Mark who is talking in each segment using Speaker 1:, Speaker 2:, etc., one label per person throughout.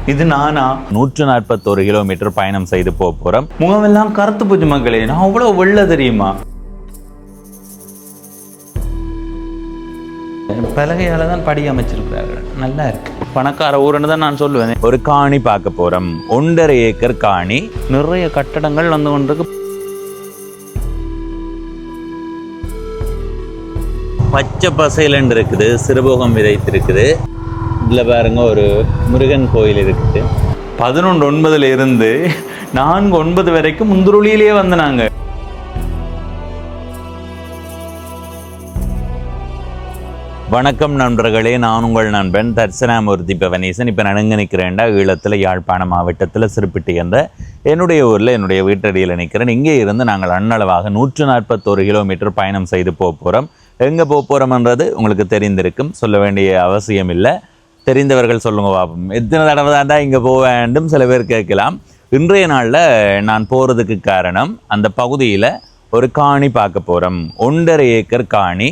Speaker 1: இது நானா 141 கிலோமீட்டர் பயணம் செய்து போறோம். முகமெல்லாம் கருத்து போச்சு மக்களே. நான் அவ்வளவு வெள்ள தெரியுமா? பலகையால தான் படி அமைச்சிருக்கிறார்கள். நல்லா இருக்கு. பணக்கார ஊருன்னு தான் நான் சொல்லுவேன். ஒரு காணி பார்க்க போறோம். 1.5 ஏக்கர் காணி. நிறைய கட்டடங்கள் வந்து கொண்டிருக்கு. பச்சை பசைலண்டு இருக்குது. சிறுபோகம் விதைத்திருக்குது. இதில் பாருங்க ஒரு முருகன் கோயில் இருக்குது. 11:09 இருந்து 4:09 வரைக்கும் முந்துருளியிலேயே வந்தாங்க. வணக்கம் நண்பர்களே, நான் உங்கள் நண்பன் தர்சனாமூர்த்தி பவனீசன். இப்போ நான் எங்கே நிற்கிறேன்டா, ஈழத்தில் யாழ்ப்பாண மாவட்டத்தில் சிறுப்பிட்டி என்ற என்னுடைய ஊரில் என்னுடைய வீட்டடியில் நிற்கிறேன். இங்கே இருந்து நாங்கள் அண்ணளவாக 141 கிலோமீட்டர் பயணம் செய்து போகிறோம். எங்கே போகிறோம்ன்றது உங்களுக்கு தெரிந்திருக்கும், சொல்ல வேண்டிய அவசியம் இல்லை. தெரிந்தவர்கள் சொல்லுங்க பாப்போம். எத்தனை தடவை தாண்டா இங்கே போக வேண்டும் சில பேர் கேட்கலாம். இன்றைய நாளில் நான் போகிறதுக்கு காரணம், அந்த பகுதியில் ஒரு காணி பார்க்க போகிறோம். 1.5 ஏக்கர் காணி.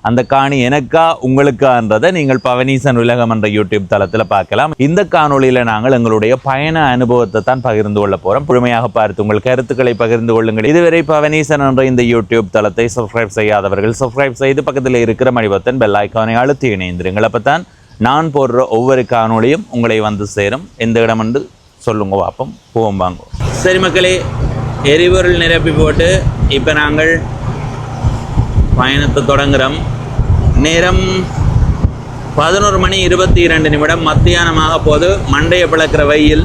Speaker 1: அந்த காணி எனக்கா உங்களுக்கான்றதை நீங்கள் பவனீசன் உலகம் என்ற யூடியூப் தளத்தில் பார்க்கலாம். இந்த காணொலியில் நாங்கள் எங்களுடைய பயண அனுபவத்தை தான் பகிர்ந்து கொள்ள போகிறோம். முழுமையாக பார்த்து உங்கள் கருத்துக்களை பகிர்ந்து கொள்ளுங்கள். இதுவரை பவனீசன் என்ற இந்த யூடியூப் தளத்தை சப்ஸ்கிரைப் செய்யாதவர்கள் சப்ஸ்கிரைப் செய்து பக்கத்தில் இருக்கிற மணிபத்தன் பெல் ஐக்கானை அழுத்தி இணைந்திருங்கள். அப்போ தான் நான் போடுற ஒவ்வொரு காணொலியும் உங்களை வந்து சேரும். எந்த இடம் என்று சொல்லுங்க பார்ப்போம். போவோம் வாங்க. சரி மக்களே, எரிபொருள் நிரப்பி போட்டு இப்போ நாங்கள் பயணத்தை தொடங்குகிறோம். நேரம் 11:22 மத்தியானமாக போது. மண்டையை பிளக்கிற வெயில்.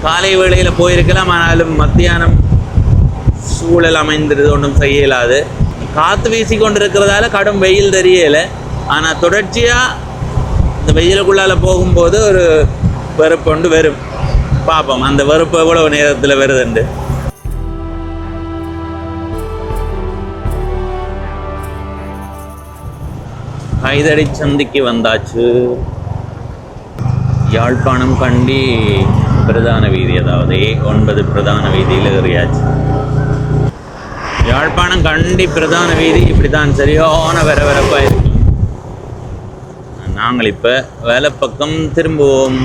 Speaker 1: காலை வேளையில் போயிருக்கலாம், ஆனாலும் மத்தியானம் சூழல் அமைந்திருது, ஒன்றும் செய்ய இயலாது. காற்று வீசி கொண்டிருக்கிறதால கடும் வெயில் தெரியலை. ஆனால் தொடர்ச்சியாக இந்த வெயிலுக்குள்ளால் போகும்போது ஒரு வெறுப்பு ஒன்று வரும். பார்ப்போம் அந்த வெறுப்பு எவ்வளவு நேரத்தில் வருதுண்டு. கைதடி சந்திக்கு வந்தாச்சு. யாழ்ப்பாணம் கண்டி பிரதான வீதி, அதாவது 9 பிரதான வீதியில் ஏறியாச்சு. யாழ்ப்பாணம் கண்டி பிரதான வீதி இப்படி தான் சரியான வரவரப்பாக இருக்கு. நாங்கள் இப்போ வேலைப்பக்கம் திரும்புவோம்.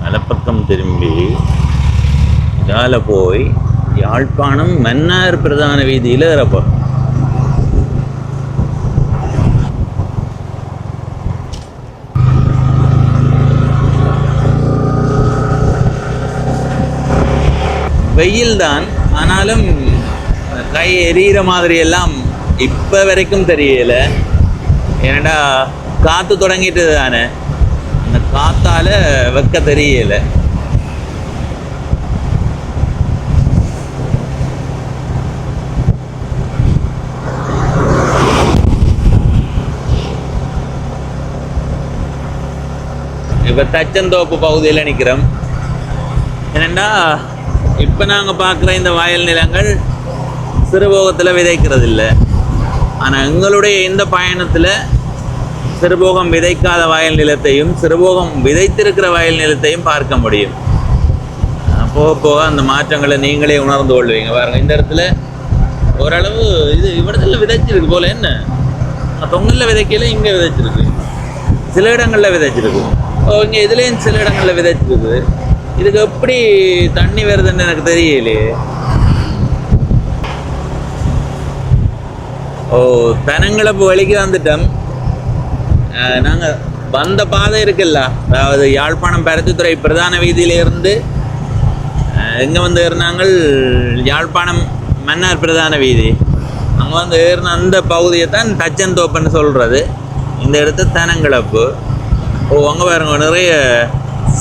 Speaker 1: வேலைப்பக்கம் திரும்பி இதால் போய் யாழ்ப்பாணம் மன்னார் பிரதான வீதியில் ஏறப்போம். வெயில் தான், ஆனாலும் கை எரியிற மாதிரி எல்லாம் இப்போ வரைக்கும் தெரியல. ஏன்னா காற்று தொடங்கிட்டு தானே, அந்த காத்தால வெக்க தெரியல. இப்போ தச்சந்தோப்பு பகுதியில் நிற்கிறோம். ஏனெண்டா இப்போ நாங்கள் பார்க்குற இந்த வயல் நிலங்கள் சிறுபோகத்தில் விதைக்கிறது இல்லை. ஆனால் எங்களுடைய இந்த பயணத்தில் சிறுபோகம் விதைக்காத வயல் நிலத்தையும் சிறுபோகம் விதைத்திருக்கிற வயல் நிலத்தையும் பார்க்க முடியும். போக போக அந்த மாற்றங்களை நீங்களே உணர்ந்து கொள்வீங்க. பாருங்கள், இந்த இடத்துல ஓரளவு இது இவ்விடத்தில் விதைச்சிருக்கு போல். என்ன தொங்கலில் விதைக்கல, இங்கே விதைச்சிருக்கு. சில இடங்களில் விதைச்சிருக்கு. இங்கே இதுலேயும் சில இடங்களில் விதைச்சிருக்கு. இதுக்கு எப்படி தண்ணி வருதுன்னு எனக்கு தெரியலையே. தனங்களப்பு வழிக்கு வந்துட்டோம். நாங்கள் வந்த பாதை இருக்குல்ல, அதாவது யாழ்ப்பாணம் பருத்தித்துறை பிரதான வீதியிலிருந்து எங்கே வந்து ஏறினாங்கள், யாழ்ப்பாணம் மன்னார் பிரதான வீதி. அங்கே வந்து ஏறின அந்த பகுதியை தான் தச்சந்தோப்புன்னு சொல்கிறது. இந்த இடத்து தனங்களப்பு. அங்கே பாருங்க, நிறைய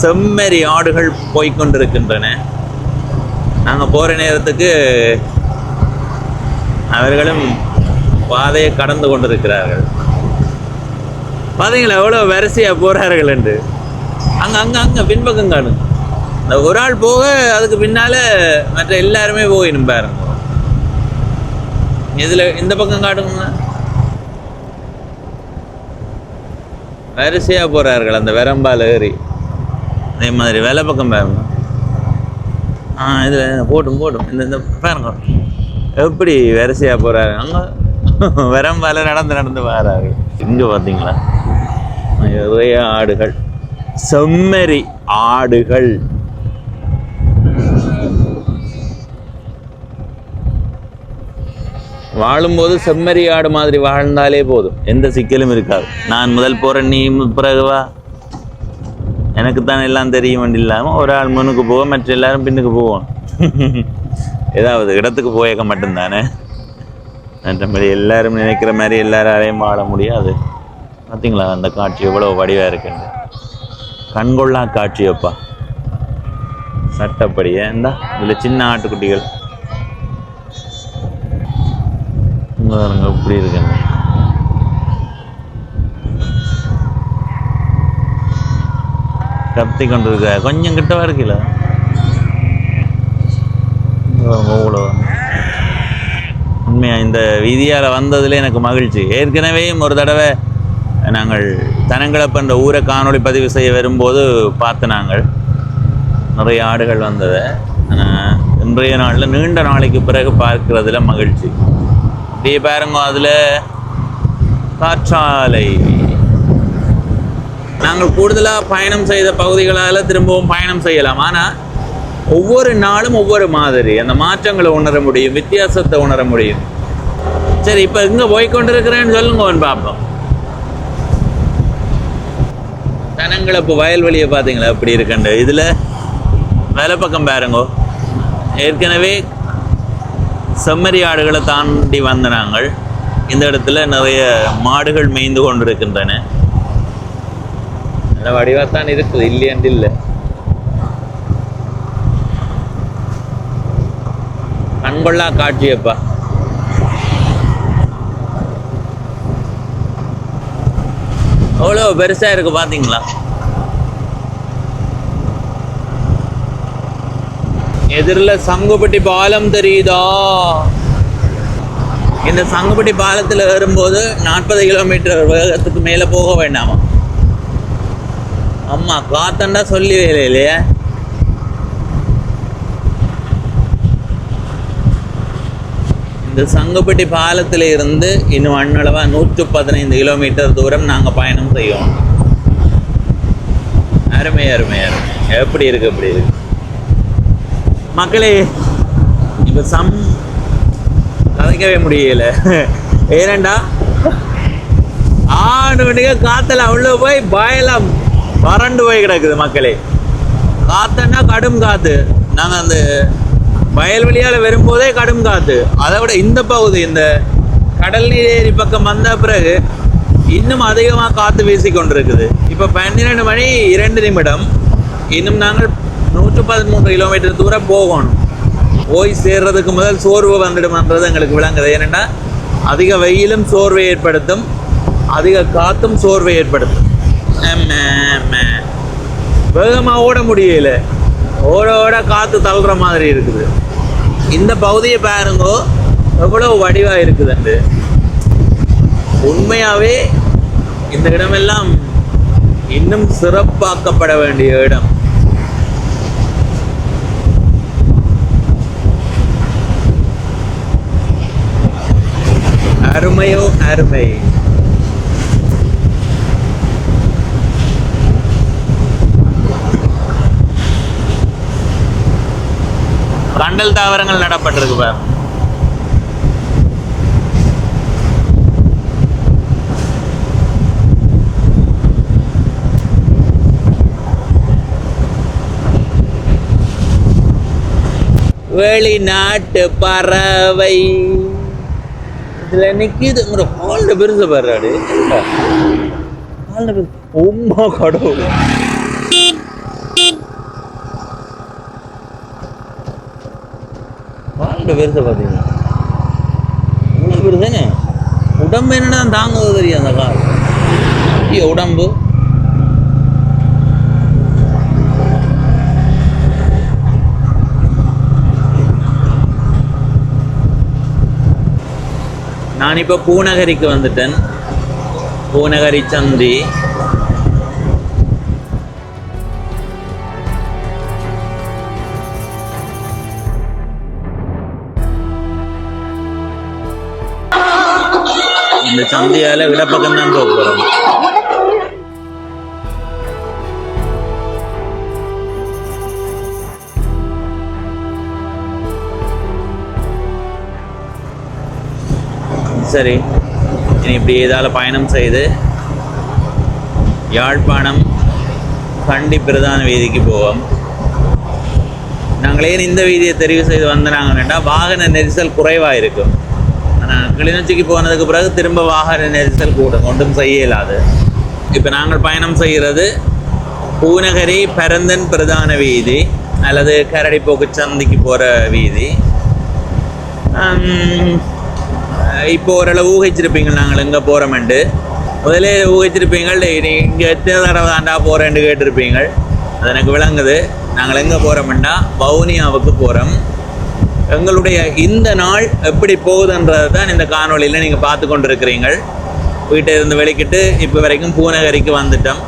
Speaker 1: செம்மறி ஆடுகள் போய்கொண்டிருக்கின்றன. நாங்கள் போகிற நேரத்துக்கு அவர்களும் பாதையை கடந்து கொண்டிருக்கிறார்கள். பார்த்தீங்களா எவ்வளோ வரிசையாக போகிறார்கள் என்று. அங்கே பின்பக்கம் காணும். இந்த ஒரு ஆள் போக அதுக்கு பின்னால் மற்ற எல்லாருமே போயிடும் பாருங்க. இதில் இந்த பக்கம் காட்டுங்க, வரிசையாக போகிறார்கள் அந்த வரம்பால் ஏறி. அதே மாதிரி வேலை பக்கம் பாருங்க. இதில் போட்டும் இந்த பாருங்க எப்படி வரிசையாக போகிறாரு. அங்கே வரம்பால் நடந்து வராரு. இங்கே பார்த்தீங்களா நிறைய ஆடுகள். செம்மறி ஆடுகள். வாழும்போது செம்மறி ஆடு மாதிரி வாழ்ந்தாலே போதும், எந்த சிக்கலும் இருக்காது. நான் முதல் போறேன், நீ பிறகு வா, எனக்கு தான் எல்லாம் தெரியும் இல்லாமல் ஒரு ஆள் முன்னுக்கு போவோம், மற்ற எல்லாரும் பின்னுக்கு போவோம். ஏதாவது இடத்துக்கு போயக்க மட்டும்தானே, மற்றபடி எல்லாரும் நினைக்கிற மாதிரி எல்லாராலையும் வாழ முடியாது. பார்த்தீங்களா அந்த காட்சி எவ்வளோ வடிவாக இருக்குன்னு, கண்கொள்ளா காட்சியப்பா. சட்டப்படியே இந்த இதில் சின்ன ஆட்டுக்குட்டிகள் இப்படி இருக்குங்க. கத்தி கொண்டு இருக்க கொஞ்சம் கிட்டவா இருக்குல்ல, அவ்வளோ உண்மையா. இந்த வீதியால் வந்ததுல எனக்கு மகிழ்ச்சி. ஏற்கனவே ஒரு தடவை நாங்கள் தனங்களப்பன்ற ஊரை காணொளி பதிவு செய்ய வரும்போது பார்த்து நாங்கள் நிறைய ஆடுகள் வந்ததை. இன்றைய நாளில் நீண்ட நாளைக்கு பிறகு பார்க்கிறதுல மகிழ்ச்சி. அப்படியே பாருங்க, அதில் காற்றாலை. நாங்கள் கூடுதலாக பயணம் செய்த பகுதிகளால் திரும்பவும் பயணம் செய்யலாம். ஆனால் ஒவ்வொரு நாளும் ஒவ்வொரு மாதிரி அந்த மாற்றங்களை உணர முடியும், வித்தியாசத்தை உணர முடியும். சரி, இப்போ இங்கே போய்கொண்டிருக்கிறேன்னு சொல்லுங்க பார்ப்போம். தனங்களப்பு வயல்வெளியை பார்த்தீங்களா அப்படி இருக்கண்டு. இதில் வேலை பக்கம் பாருங்கோ, ஏற்கனவே செம்மறி ஆடுகளை தாண்டி வந்த நாங்கள் இந்த இடத்துல நிறைய மாடுகள் மேய்ந்து கொண்டிருக்கின்றன. நல்ல வடிவாத்தான் இருக்குது, இல்லையன்று இல்லை. கண்கொள்ளா காட்சியப்பா. அவ்வளோ பெருசா இருக்கு பார்த்தீங்களா. எதிரில் சங்குப்பட்டி பாலம் தெரியுதா? இந்த சங்குப்பட்டி பாலத்தில் ஏறும்போது 40 கிலோமீட்டர் வேகத்துக்கு மேலே போக வேண்டாமா? அம்மா காத்தண்டா சொல்லி வேலை இல்லையா? இந்த சங்குப்பட்டி பாலத்தில் இருந்து இன்னும் அண்ணளவா 115 கிலோமீட்டர் தூரம் நாங்கள் பயணம் செய்வோம். அருமை அருமை அருமை. எப்படி இருக்கு எப்படி இருக்கு மக்களே. இப்போ கதைக்கவே முடியல. ஏனண்டா ஆடுவண்டிக காத்துல அவ்வளோ போய் பயலாம் வறண்டு போய் கிடக்குது மக்களே. காத்தன்னா கடும் காத்து. நாங்கள் அந்த வயல்வெளியால் வரும்போதே கடும் காத்து. அதை விட இந்த பகுதி இந்த கடல் நீர் ஏரி பக்கம் வந்த பிறகு இன்னும் அதிகமாக காற்று வீசி கொண்டிருக்குது. இப்போ 12 மணி 2 நிமிடம். இன்னும் நாங்கள் 113 கிலோமீட்டர் தூரம் போகணும். போய் சேர்றதுக்கு முதல் சோர்வு வந்துடும்ன்றது எங்களுக்கு விளங்குது. ஏனென்னா அதிக வெயிலும் சோர்வை ஏற்படுத்தும், அதிக காற்றும் சோர்வை ஏற்படுத்தும். வேகமாக ஓட முடியல, ஓட காற்று தள்ளுற மாதிரி இருக்குது. இந்த பகுதியை பாருங்கோ எவ்வளோ வடிவாக இருக்குதுண்டு. உண்மையாகவே இந்த இடமெல்லாம் இன்னும் சிறப்பாக்கப்பட வேண்டிய இடம். அருமையோ அருமை. கண்டல் தாவரங்கள் நடப்பட்டிருக்கு பார். வெளிநாட்டு பறவை இதுல நிக்குது. ஹால்ல பெருசு பாரு. உம்மா கடவுள். ஹால்ல பெருசு பாத்தீங்கன்னா பெருசானே. உடம்பு என்னன்னா தாங்குவது தெரியும் அந்த கால். உடம்பு நான் இப்போ பூநகரிக்கு வந்துட்டேன். பூநகரி சந்தி. இந்த சந்தியால இடப்பக்கம் தான் போகிறோம். சரி, இனி இப்படி இதால் பயணம் செய்து யாழ்ப்பாணம் கண்டி பிரதான வீதிக்கு போவோம். நாங்கள் ஏன் இந்த வீதியை தெரிவு செய்து வந்தாங்கன்னா வாகன நெரிசல் குறைவாக இருக்கும். ஆனால் கிளிநொச்சிக்கு போனதுக்கு பிறகு திரும்ப வாகன நெரிசல் கூடும், ஒன்றும் செய்ய இயலாது. இப்போ நாங்கள் பயணம் செய்கிறது பூநகரி பரந்தன் பிரதான வீதி அல்லது கரடிப்போக்கு சந்திக்கு போகிற வீதி. இப்போ ஓரளவு ஊகிச்சிருப்பீங்க நாங்கள் எங்கே போகிறோமெண்டு. முதலே ஊகிச்சிருப்பீங்கள், இங்கே எத்தனை தடவை தாண்டா போகிறேன்னு கேட்டிருப்பீங்கள். அது எனக்கு விளங்குது. நாங்கள் எங்கே போகிறோம்னா வவுனியாவுக்கு போகிறோம். எங்களுடைய இந்த நாள் எப்படி போகுதுன்றது தான் இந்த காணொலியில் நீங்கள் பார்த்து கொண்டு இருக்கிறீங்கள். வீட்டை இருந்து வெளிக்கிட்டு இப்போ வரைக்கும் பூநகரிக்கு வந்துட்டோம்.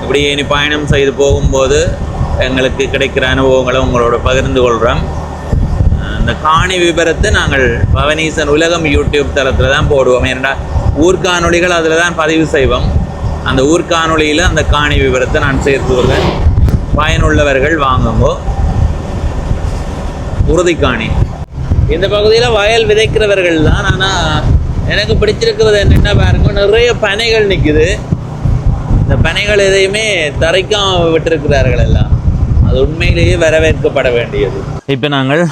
Speaker 1: இப்படியே இனி பயணம் செய்து போகும்போது எங்களுக்கு கிடைக்கிற அனுபவங்களை உங்களோட பகிர்ந்து கொள்கிறோம். இந்த காணி விபரத்தை நாங்கள் பவனீசன் உலகம் யூடியூப் தளத்தில் தான் போடுவோம். ஏன்னா ஊர்காணொலிகள் அதில் தான் பதிவு செய்வோம். அந்த ஊர்காணொலியில் அந்த காணி விபரத்தை நான் சேர்த்து வருவேன். பயனுள்ளவர்கள் வாங்குங்கோ. உறுதிக்காணி இந்த பகுதியில் வயல் விதைக்கிறவர்கள் தான். ஆனால் எனக்கு பிடிச்சிருக்கிறது என்னென்னா பாருங்க, நிறைய பனைகள் நிற்குது. இந்த பனைகள் எதையுமே தரைக்காம விட்டிருக்கிறார்கள் எல்லாம். அது உண்மையிலேயே வரவேற்கப்பட வேண்டியது. இப்போ நாங்கள்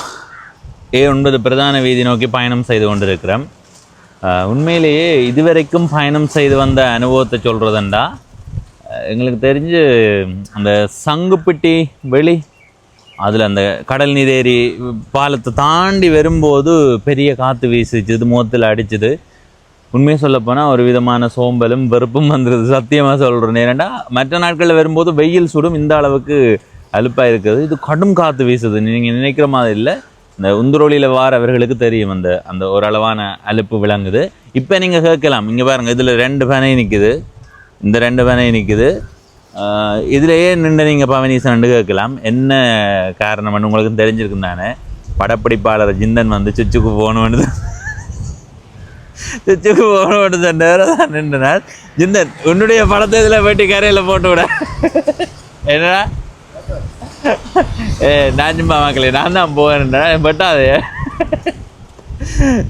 Speaker 1: A9 பிரதான வீதி நோக்கி பயணம் செய்து கொண்டிருக்கிறோம். உண்மையிலேயே இதுவரைக்கும் பயணம் செய்து வந்த அனுபவத்தை சொல்கிறதுண்டா, எங்களுக்கு தெரிஞ்சு அந்த சங்குப்பிட்டி வெளி அதில் அந்த கடல் நீரேறி பாலத்தை தாண்டி வரும்போது பெரிய காற்று வீசிச்சு, இது முகத்தில் அடிச்சுது. உண்மையை சொல்லப்போனால் ஒரு விதமான சோம்பலும் வெறுப்பும் வந்துடுது. சத்தியமாக சொல்கிறேன். ஏன்னா மற்ற நாட்களில் வரும்போது வெயில் சுடும், இந்த அளவுக்கு அலுப்பாக இருக்குது. இது கடும் காற்று வீசுது. நீங்கள் நினைக்கிற மாதிரி இல்லை. இந்த உந்துரோலியில் வாரவர்களுக்கு தெரியும் அந்த அந்த ஓரளவான அலுப்பு விளங்குது. இப்போ நீங்கள் கேட்கலாம், இங்கே பாருங்கள், இதில் 2 பனை நிற்குது, இந்த 2 பனை நிற்குது. இதிலேயே நின்று நீங்கள் பவனீசன் கேட்கலாம். என்ன காரணம்னு உங்களுக்கு தெரிஞ்சிருக்கும் தானே. படப்பிடிப்பாளர் ஜிந்தன் வந்து சுச்சுக்கு போகணுன்னு தான் நின்றார். ஜிந்தன், உன்னுடைய படத்தை இதில் போயிட்டு கரையில் போட்டு விட என்னடா நான் சும்மா மக்களே, நான் தான் போவேன் பட்டாது.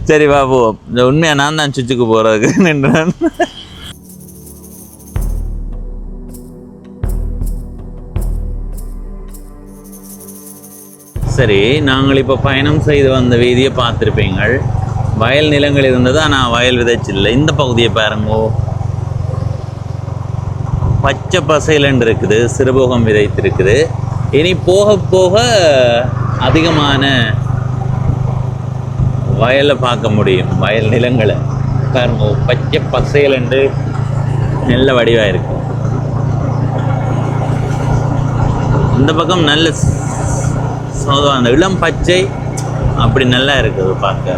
Speaker 1: சரி வா போவோம். இந்த உண்மையாக நான் தான் சுச்சுக்கு போகிறதுக்கு நின்றான். சரி, நாங்கள் இப்போ பயணம் செய்து வந்த வீதியை பார்த்துருப்பீங்கள். வயல் நிலங்கள் இருந்தது, ஆனால் வயல் விதைச்சில்லை. இந்த பகுதியை பாருங்கோ, பச்சை பசைலண்டு இருக்குது, சிறுபோகம் விதைத்திருக்குது. இனி போக போக அதிகமான வயலை பார்க்க முடியும். வயல் நிலங்களை பாருங்கோ, பச்சை பசைலண்டு நல்ல வடிவாக இருக்கு. இந்த பக்கம் நல்ல அந்த இளம் பச்சை அப்படி நல்லா இருக்குது பார்க்க.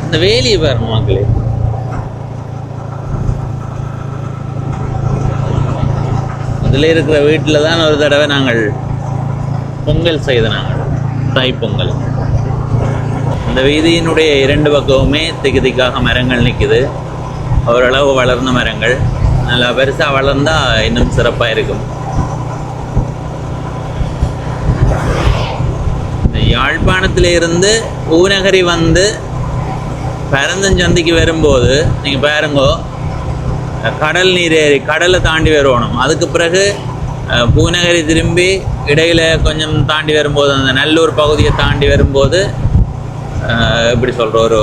Speaker 1: இந்த வேலியை பாருங்க மக்களே. அதில் இருக்கிற வீட்டில் தான் ஒரு தடவை நாங்கள் பொங்கல் செய்த, நாங்கள் தைப்பொங்கல். இந்த வீதியினுடைய 2 பக்கமுமே திக்கு திக்காக மரங்கள் நிற்குது. ஓரளவு வளர்ந்த மரங்கள், நல்லா பெருசாக வளர்ந்தால் இன்னும் சிறப்பாக இருக்கும். இந்த யாழ்ப்பாணத்திலிருந்து பூநகரி வந்து பரந்தஞ்சந்திக்கு வரும்போது நீங்கள் பாருங்கோ, கடல் நீரேறி கடலை தாண்டி வரணும். அதுக்கு பிறகு பூநகரி திரும்பி இடையில் கொஞ்சம் தாண்டி வரும்போது அந்த நல்லூர் பகுதியை தாண்டி வரும்போது எப்படி சொல்கிற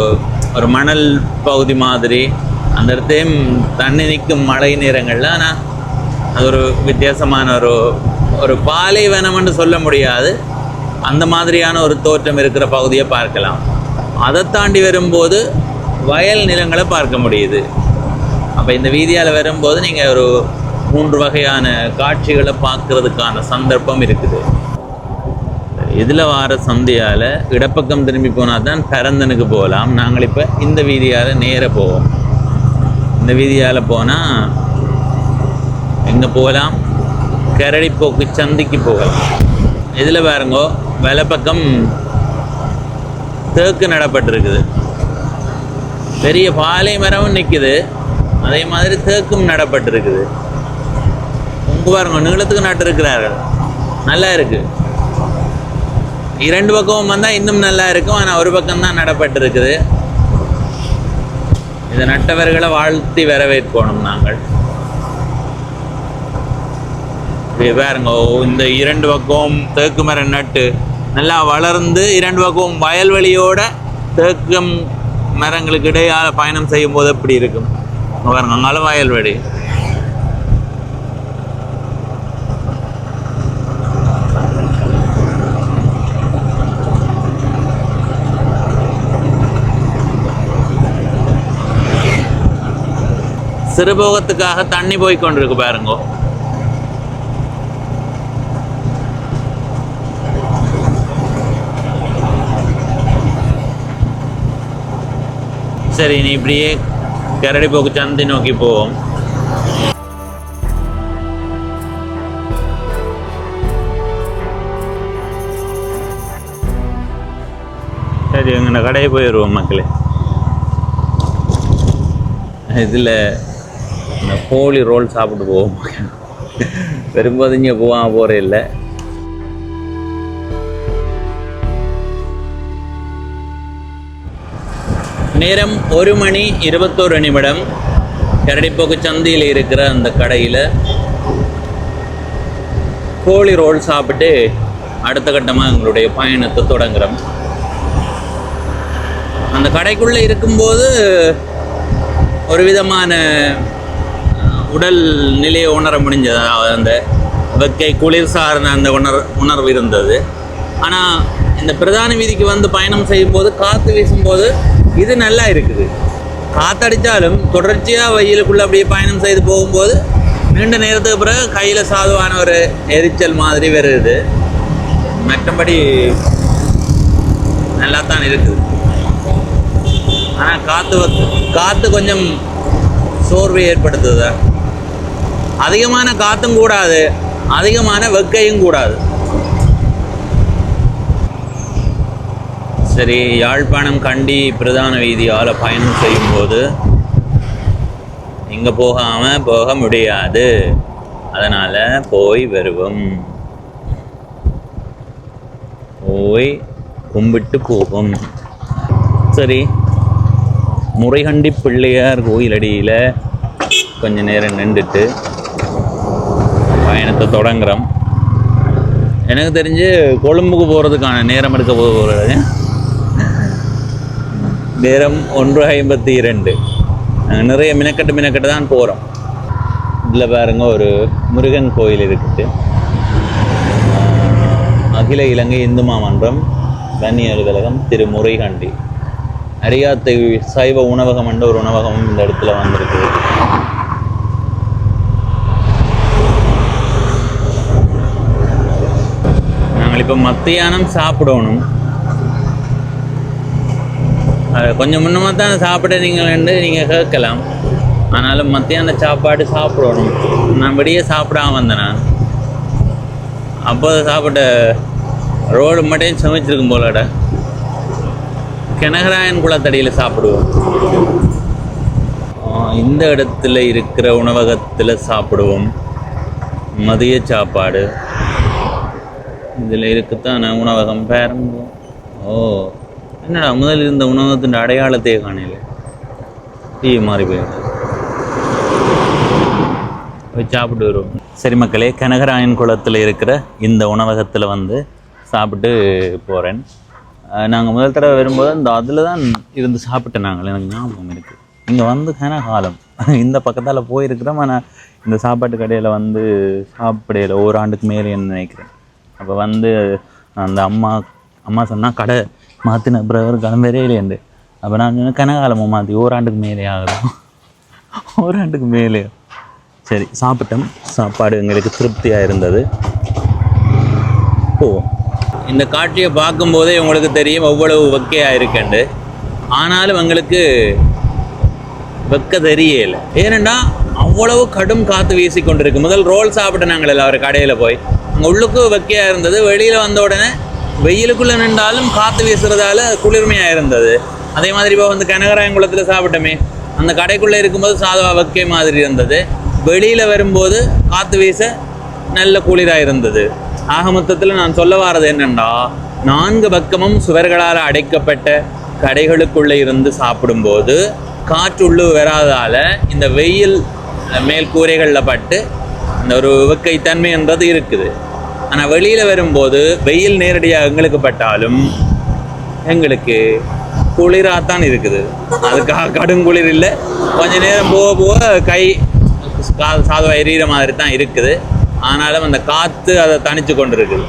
Speaker 1: ஒரு மணல் பகுதி மாதிரி அந்த இடத்தையும் தண்ணி நிற்கும் மழை நேரங்களில். ஆனால் அது ஒரு வித்தியாசமான ஒரு பாலைவனம்னு சொல்ல முடியாது, அந்த மாதிரியான ஒரு தோற்றம் இருக்கிற பகுதியை பார்க்கலாம். அதை தாண்டி வரும்போது வயல் நிலங்களை பார்க்க முடியுது. அப்போ இந்த வீதியால் வரும்போது நீங்கள் ஒரு 3 வகையான காட்சிகளை பார்க்கறதுக்கான சந்தர்ப்பம் இருக்குது. இதில் வார சந்தையால் இடப்பக்கம் திரும்பி போனால் தான் பரந்தனுக்கு போகலாம். நாங்கள் இப்போ இந்த வீதியால் நேராக போவோம். இந்த வீதியால் போனால் எங்கே போகலாம்? கரடிப்போக்கு சந்திக்கு போகலாம். இதில் பாருங்கோ, வலப்பக்கம் தேக்கு நடப்பட்டிருக்குது. பெரிய பாலை மரமும் நிற்குது, அதே மாதிரி தேக்கும் நடப்பட்டிருக்குது. பாருங்க நீளத்துக்கு நட்டு இருக்கிறார்கள். நல்லா இருக்கு. இரண்டு பக்கமும் வந்தால் இன்னும் நல்லா இருக்கும். ஆனால் ஒரு பக்கம் தான் நடப்பட்டு இருக்குது. இதை நட்டவர்களை வாழ்த்தி வரவேற்கணும் நாங்கள். பாருங்க இந்த இரண்டு பக்கம் தேக்கு மரம் நட்டு நல்லா வளர்ந்து இரண்டு பக்கம் வயல்வெளியோட தேக்கம் மரங்களுக்கு இடையால் பயணம் செய்யும் போது எப்படி இருக்கும் பாருங்க. அங்கால வயல்வெளி. சிறுபோகத்துக்காக தண்ணி போய் கொண்டிருக்கு பாருங்க. சரி, நீ இப்படியே கரடிப்போக்கு சந்தை நோக்கி போவோம். சரி, எங்க கடையை போயிடுவோம் மக்களே. இதில் இந்த கோழி ரோல் சாப்பிட்டு போவோம். வரும்போது இங்கே போகிற இல்லை. நேரம் 1:21 கரடிப்போக்கு சந்தையில் இருக்கிற அந்த கடையில் கோழி ரோல் சாப்பிட்டு அடுத்த கட்டமாக எங்களுடைய பயணத்தை தொடங்குறோம். அந்த கடைக்குள்ளே இருக்கும்போது ஒரு விதமான உடல் நிலையை உணர முடிஞ்சது. அதாவது அந்த வெக்கை குளிர் சார்ந்த அந்த உணர்வு இருந்தது. ஆனால் இந்த பிரதான வீதிக்கு வந்து பயணம் செய்யும்போது காற்று வீசும்போது இது நல்லா இருக்குது. காற்றடித்தாலும் தொடர்ச்சியாக வெயிலுக்குள்ளே அப்படியே பயணம் செய்து போகும்போது நீண்ட நேரத்துக்கு பிறகு கையில் சாதுவான ஒரு எரிச்சல் மாதிரி வருது. மற்றபடி நல்லா தான் இருக்குது. ஆனால் காற்று கொஞ்சம் சோர்வை ஏற்படுத்துது. அதிகமான காற்றும் கூடாது, அதிகமான வெக்கையும் கூடாது. சரி, யாழ்ப்பாணம் கண்டி பிரதான வீதியால் பயணம் செய்யும்போது இங்கே போகாமல் போக முடியாது. அதனால் போய் வருவோம். போய் கும்பிட்டு போவோம். சரி, முறைகண்டி பிள்ளையார் கோயிலடியில் கொஞ்ச நேரம் நின்றுட்டு பயணத்தை தொடங்குறோம். எனக்கு தெரிஞ்சு கொழும்புக்கு போகிறதுக்கான நேரம் எடுக்க போகிறது. நேரம் 1:52. நாங்கள் நிறைய மினக்கட்டு தான் போகிறோம். இதில் பாருங்க ஒரு முருகன் கோயில் இருக்குது. அகில இலங்கை இந்து மாமன்றம் வன்னி அலுவலகம் திரு முறைகண்டி. அரியாத்தை சைவ உணவகம் என்ற ஒரு உணவகமும் இந்த இடத்துல வந்திருக்குது. நாங்கள் இப்போ மத்தியானம் சாப்பிடணும். கொஞ்சம் முன்னமாக தான் சாப்பிட்றீங்களேன்னு நீங்கள் கேட்கலாம். ஆனாலும் மத்தியான சாப்பாடு சாப்பிடணும். நான் வெளியே சாப்பிடாம வந்தேன். நான் அப்போ சாப்பிட்ட ரோடு மட்டும் சமைச்சிருக்கும் போலட கனகராயன் குளத்தடியில் சாப்பிடுவோம். இந்த இடத்துல இருக்கிற உணவகத்தில் சாப்பிடுவோம். மதிய சாப்பாடு இதில் இருக்குத்தான் உணவகம் பேருங்க. ஓ, என்னடா முதல் இருந்த உணவகத்தின் அடையாளத்தையே காணல. டீ மாறி போயிடுது. போய் சாப்பிட்டு வருவோம். சரி மக்களே, கனகராயன் குளத்தில் இருக்கிற இந்த உணவகத்தில் வந்து சாப்பிட்டு போகிறேன். நாங்கள் முதல் தடவை வரும்போது அந்த அதில் தான் இருந்து சாப்பிட்டேன். நாங்கள் எனக்கு ஞாபகம் இருக்குது. இங்கே வந்து கனகாலம் இந்த பக்கத்தால் போயிருக்கிறோம். ஆனால் இந்த சாப்பாட்டு கடையில் வந்து சாப்பிடையில ஓராண்டுக்கு மேலே நினைக்கிறேன். அப்போ வந்து அந்த அம்மா சொன்னால் கடை மாற்றின அப்புறம் கிளம்பவே இல்லையண்டு. அப்போ நான் சொன்னேன் கனகாலமாக மாற்றி ஓராண்டுக்கு மேலே ஆகலாம். ஓராண்டுக்கு மேலே. சரி, சாப்பிட்டோம். சாப்பாடு எங்களுக்கு திருப்தியாக இருந்தது. போவோம். இந்த காட்சியை பார்க்கும்போதே உங்களுக்கு தெரியும் எவ்வளவு வெக்கையாக இருக்குண்டு. ஆனாலும் எங்களுக்கு வெக்க தெரியலை. ஏனென்னா அவ்வளவு கடும் காற்று வீசி கொண்டிருக்கு. முதல் ரோல் சாப்பிட்டு நாங்கள் எல்லாரும் கடையில் போய் அங்கே உள்ளுக்கு வெக்கையாக இருந்தது. வெளியில் வந்த உடனே வெயிலுக்குள்ளே நின்றாலும் காற்று வீசுறதால குளிர்மையாக இருந்தது. அதே மாதிரி இப்போ வந்து கனகராயங்குளத்தில் சாப்பிட்டோமே, அந்த கடைக்குள்ளே இருக்கும்போது சாதவா வெக்கை மாதிரி இருந்தது. வெளியில் வரும்போது காற்று வீச நல்ல குளிராக இருந்தது. ஆக மொத்தத்தில் நான் சொல்ல வாரது என்னென்னா, 4 பக்கமும் சுவர்களால் அடைக்கப்பட்ட கடைகளுக்குள்ளே இருந்து சாப்பிடும்போது காற்றுள்ளு வராதால் இந்த வெயில் மேல் கூரைகளில் பட்டு இந்த ஒரு வெக்கைத்தன்மை என்றது இருக்குது. ஆனால் வெளியில் வரும்போது வெயில் நேரடியாக எங்களுக்கு பட்டாலும் எங்களுக்கு குளிராகத்தான் இருக்குது. அதுக்காக கடுங்குளிர் இல்லை, கொஞ்சம் நேரம் போக போக கை சாதுவாக எரியிற மாதிரி தான் இருக்குது. ஆனாலும் அந்த காற்று அதை தணிச்சு கொண்டு இருக்குது.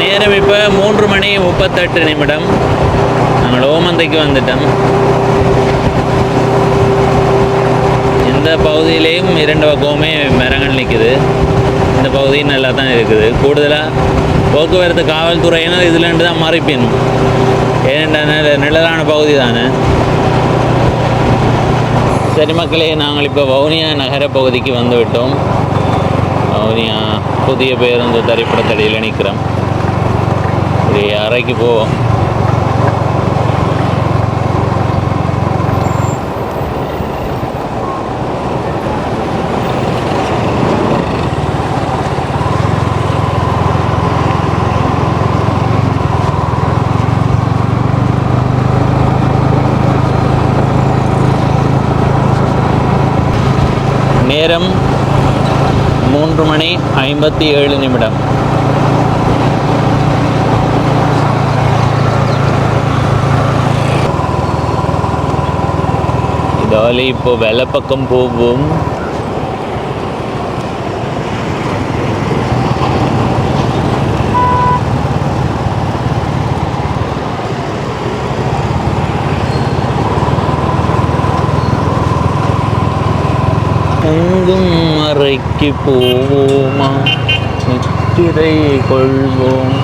Speaker 1: நேரம் இப்போ 3:38. நாங்கள் ஓமந்தைக்கு வந்துட்டோம். இந்த பகுதியிலேயும் 2 பக்கமுமே மரங்கள் நிற்குது. இந்த பகுதியும் நல்லா தான் இருக்குது. கூடுதலாக போக்குவரத்து காவல்துறையினர் இதுலேருந்து தான் மறைப்பினும், ஏனென்றா நிழலான பகுதி தானே. சரி மக்களே, நாங்கள் இப்போ வவுனியா நகர பகுதிக்கு வந்து விட்டோம். வவுனியா புதிய பேருந்து திரைப்படத்தடியில் நிற்கிறோம். ஒரு அறைக்கு போவோம். நேரம் 3:57. இதால் இப்போ வெள்ளை பக்கம் போவோம். எங்கும் அறைக்கு போவோமா, நித்திரை கொள்வோம்.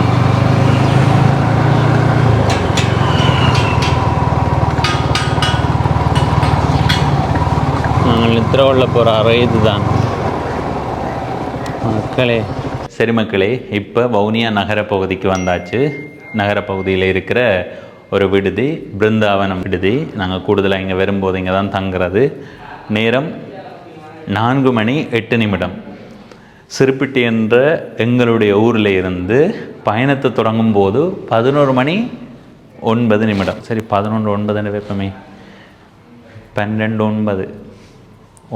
Speaker 1: நாங்கள் நித்திரை கொள்ள போகிற அறை இதுதான் மக்களே. சரி மக்களே, இப்போ வவுனியா நகர பகுதிக்கு வந்தாச்சு. நகர பகுதியில் இருக்கிற ஒரு விடுதி, பிருந்தாவனம் விடுதி. நாங்கள் கூடுதலாக இங்கே வரும்போது இங்கே தான் தங்குறது. நேரம் 4:08. சிறுப்பிட்டி என்ற எங்களுடைய ஊரில் இருந்து பயணத்தை தொடங்கும் போது 11:09. சரி, 11:09 வைப்பமே. 12:09,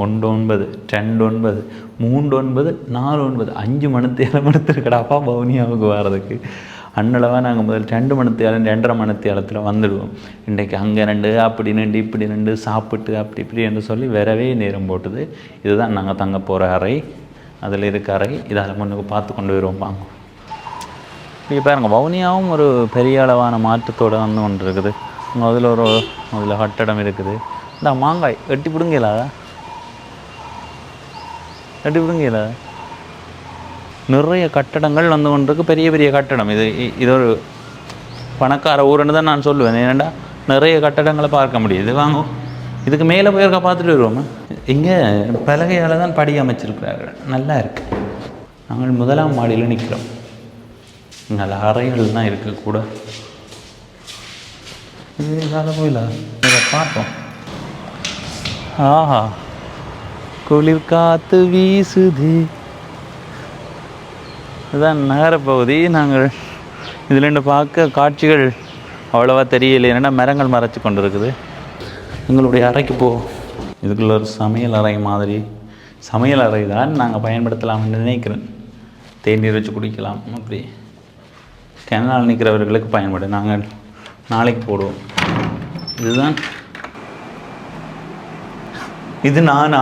Speaker 1: 1:09, 2:09, 3:09, 4:09, 5 மணித்தேலம் எடுத்துருக்கடாப்பா வவுனியாவுக்கு வர்றதுக்கு. அன்னளவாக நாங்கள் முதல் 2 மணித்தேலம் 2:30 மணித்தேலத்தில் வந்துடுவோம். இன்றைக்கு அங்கே 2 அப்படி 2 இப்படி 2 சாப்பிட்டு அப்படி இப்படி என்று சொல்லி வரவே நேரம் போட்டுது. இதுதான் நாங்கள் தங்க போகிற அறை. அதில் இருக்க அறை. இதால் முன்னுக்கு பார்த்து கொண்டு வருவோம் வாங்க. இப்போ பாருங்க, வவுனியாவும் ஒரு பெரிய அளவான மாற்றத்தோடு வந்து கொண்டு இருக்குது. அதில் கட்டடம் இருக்குது. இந்த மாங்காய் எட்டி பிடுங்கலா, எட்டி பிடுங்கலா. நிறைய கட்டடங்கள் வந்து கொண்டிருக்கு, பெரிய பெரிய கட்டடம். இது ஒரு பணக்கார ஊருன்னு தான் நான் சொல்லுவேன். ஏன்னா நிறைய கட்டடங்களை பார்க்க முடியுது. வாங்க, இதுக்கு மேலே போயிருக்கா பார்த்துட்டு வருவோம். இங்கே பலகையால் தான் படி அமைச்சிருக்கிறார்கள். நல்லா இருக்கு. நாங்கள் 1ஆம் மாடியில் நிற்கிறோம். நல்ல அறைகள் தான் இருக்க கூட. இதால் போயில இதை பார்த்தோம். ஆஹா, குளிர் காத்து வீசுது. இதுதான் நகரப்பகுதி. நாங்கள் இதில் பார்க்க காட்சிகள் அவ்வளோவா தெரியலை, ஏன்னா மரங்கள் மறைச்சி கொண்டு இருக்குது. எங்களுடைய அறைக்கு இதுக்குள்ள ஒரு சமையல் அறை மாதிரி. சமையல் அறை தான் நாங்கள் பயன்படுத்தலாம்னு நினைக்கிறேன். தேநீர் வச்சு குடிக்கலாம். அப்படி கிணறு நிற்கிறவர்களுக்கு பயன்படும். நாங்கள் நாளைக்கு போடுவோம். இதுதான். இது நானா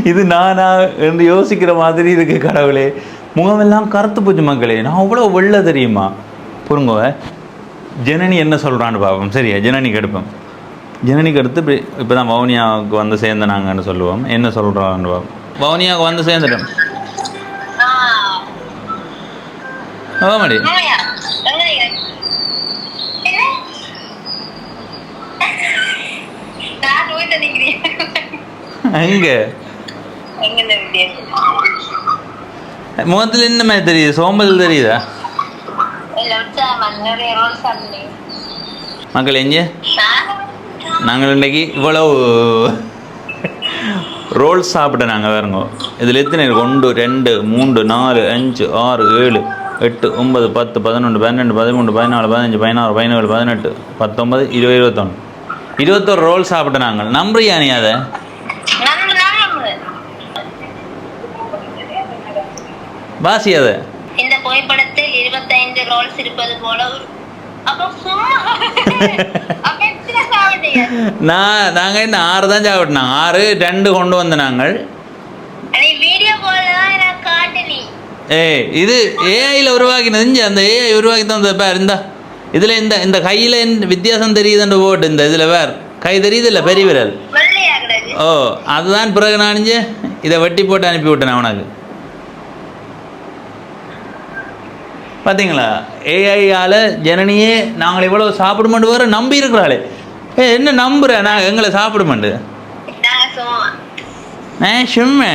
Speaker 1: இது நானா என்று யோசிக்கிற மாதிரி இருக்கு. கடவுளே, முகமெல்லாம் கருத்து போச்சு மக்களே. நான் அவ்வளோ வெள்ள தெரியுமா? பொறுங்க, ஜனனி என்ன சொல்கிறான்னு பார்ப்போம். சரியா, ஜனனிக்கு எடுப்போம். ஜனனிக்கு எடுத்து இப்போ தான் வவுனியாவுக்கு வந்து சேர்ந்தனாங்கன்னு சொல்லுவோம். என்ன சொல்கிறான்னு பார்ப்போம். வவுனியாவுக்கு வந்து சேர்ந்துட்டோம். ஆமாடி, எங்கே
Speaker 2: எங்கன வித்தியாசம்
Speaker 1: முகத்துல என்ன மாதிரி தெரியுது? சோம்பல் தெரியுதா? மக்கள் எங்க நாங்கள் இன்னைக்கு இவ்வளவு ரோல் சாப்பிட்ட நாங்கள் வேறுங்க. இதில் எத்தனை இருக்கு? 1 2 3 4 5 6 7 8 9 10 11 12 13 14 15 16 17 18 19 20 21 ரோல் சாப்பிட்ட நாங்கள். நம்புறியா நீ அதை? வாசி அதை.
Speaker 2: இந்த புகைப்படத்தில் 25 ரோல்ஸ் இருப்பது போல
Speaker 1: நாங்கள் என்ன 6 தான் சாப்பிட்டோம். 6 2 கொண்டு வந்த நாங்கள். இது ஏஐயில் உருவாக்கினது. அந்த ஏஐ உருவாக்கி தான் பேர் இந்த இதில் இந்த கையில் வித்தியாசம் தெரியுதுன்ற போட்டு இந்த இதில் வேறு கை தெரியுது இல்லை பெரிய விரல். ஓ அதுதான் பிறகு நான் இதை வெட்டி போட்டு அனுப்பி விட்டேன் அவனுக்கு. பார்த்தீங்களா? ஏஐயால் ஜனனியே நாங்கள் இவ்வளோ சாப்பிடுமாண்டு வேறு நம்பி இருக்கிறாளே. என்ன நம்புகிறேன் நான் எங்களை சாப்பிடுமாண்டு. சும்மே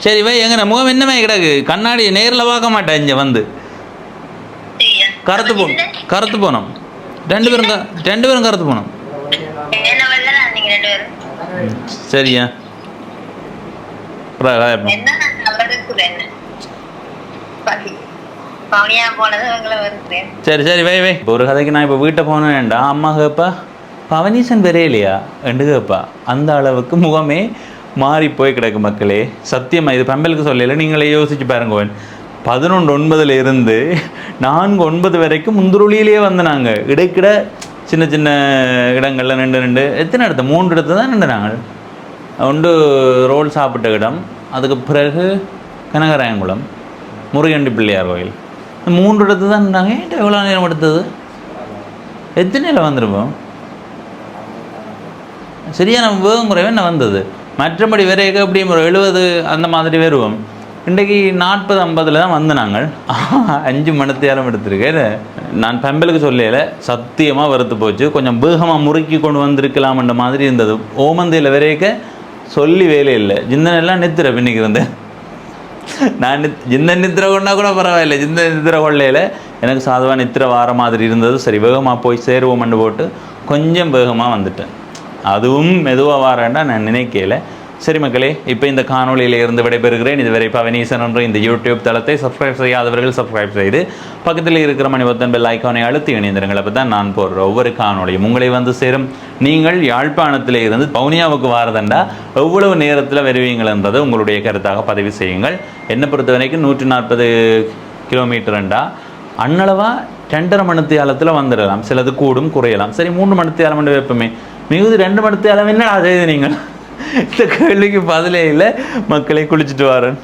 Speaker 1: சரி வை. எங்க முகம் என்னமே கிடக்கு? கண்ணாடி நேரில் பார்க்க மாட்டேன். இங்கே வந்து கருத்து போனோம். 2 பேரும் கருத்து போனோம். சரியா? சரி வை. ஒரு கதைக்கு நான் இப்போ வீட்டை போனேன்டா அம்மா கேப்பா பவனீசன் வரையிலையா என்று கேப்பா. அந்த அளவுக்கு முகமே மாறி போய் கிடக்கு மக்களே. சத்தியமாக இது பம்பலுக்கு சொல்லல. நீங்களே யோசிச்சு பாருங்க. 11:09 இருந்து 4:09 வரைக்கும் முந்துருளியிலேயே வந்து நாங்கள் இடைக்கிட சின்ன சின்ன இடங்களில் 2 எத்தனை இடத்த 3 இடத்து தான் நின்று நாங்கள். 1 ரோல் சாப்பிட்ட இடம், அதுக்கு பிறகு கனகராயங்குளம், முருகண்டி பிள்ளையார் கோயில், 3 இடத்து தான் நின்றாங்க. ஏன்ட்டு எவ்வளோ நேரம் எடுத்தது? எத்தனையில் வந்துருப்போம்? சரியா நம்ம வேகம் குறைவே என்ன வந்தது. மற்றபடி வரைக்கும் எப்படி ஒரு 70 அந்த மாதிரி வருவோம். இன்றைக்கு 40-50 தான் வந்து நாங்கள் 5 மணித்தேரம் எடுத்திருக்கேன். நான் பெம்பலுக்கு சொல்லல, சத்தியமாக வெறுத்து போச்சு. கொஞ்சம் வேகமாக முறுக்கி கொண்டு வந்திருக்கலாம்ன்ற மாதிரி இருந்தது. ஓமந்தையில் வரைக்க சொல்லி வேலை இல்லை. ஜிந்தனெல்லாம் நித்திர பின்னிக்கு இருந்தேன். நான் ஜிந்தன் நித்திர கொண்டா கூட பரவாயில்லை. ஜிந்தன் நித்திர கொள்ளையில் எனக்கு சாதுவாக நித்திர வார மாதிரி இருந்தது. சரி வேகமாக போய் சேருவோம்னு போட்டு கொஞ்சம் வேகமாக வந்துட்டேன். அதுவும் மெதுவாக வாரேன்டா நான் நினைக்கல. சரி மக்களே, இப்போ இந்த காணொலியில் இருந்து விடைபெறுகிறேன். இதுவரை பவனீசன் என்ற இந்த யூடியூப் தளத்தை சப்ஸ்கிரைப் செய்யாதவர்கள் சப்ஸ்கிரைப் செய்து பக்கத்தில் இருக்கிற மணிபத்தன் பெல் ஐக்கானை அழுத்தி இணைந்திருங்கள். அப்போ தான் நான் போடுற ஒவ்வொரு காணொலியும் உங்களை வந்து சேரும். நீங்கள் யாழ்ப்பாணத்தில் இருந்து பவுனியாவுக்கு வாரதண்டா எவ்வளவு நேரத்தில் வருவீங்கள்ன்றதை உங்களுடைய கருத்தாக பதிவு செய்யுங்கள். என்னை பொறுத்த வரைக்கும் 140 கிலோமீட்டர்ண்டா அன்னளவா 2.5 மணித்தியாலத்தில் வந்துடலாம். சிலது கூடும் குறையலாம். சரி 3 மணித்தியாலம் வைப்போமே. மிகுதி 2 மணித்தியாலம் என்ன செய்து நீங்கள்? இந்த கேள்விக்கு பதிலே இல்லை. மக்களை குளிச்சுட்டு வரேன்.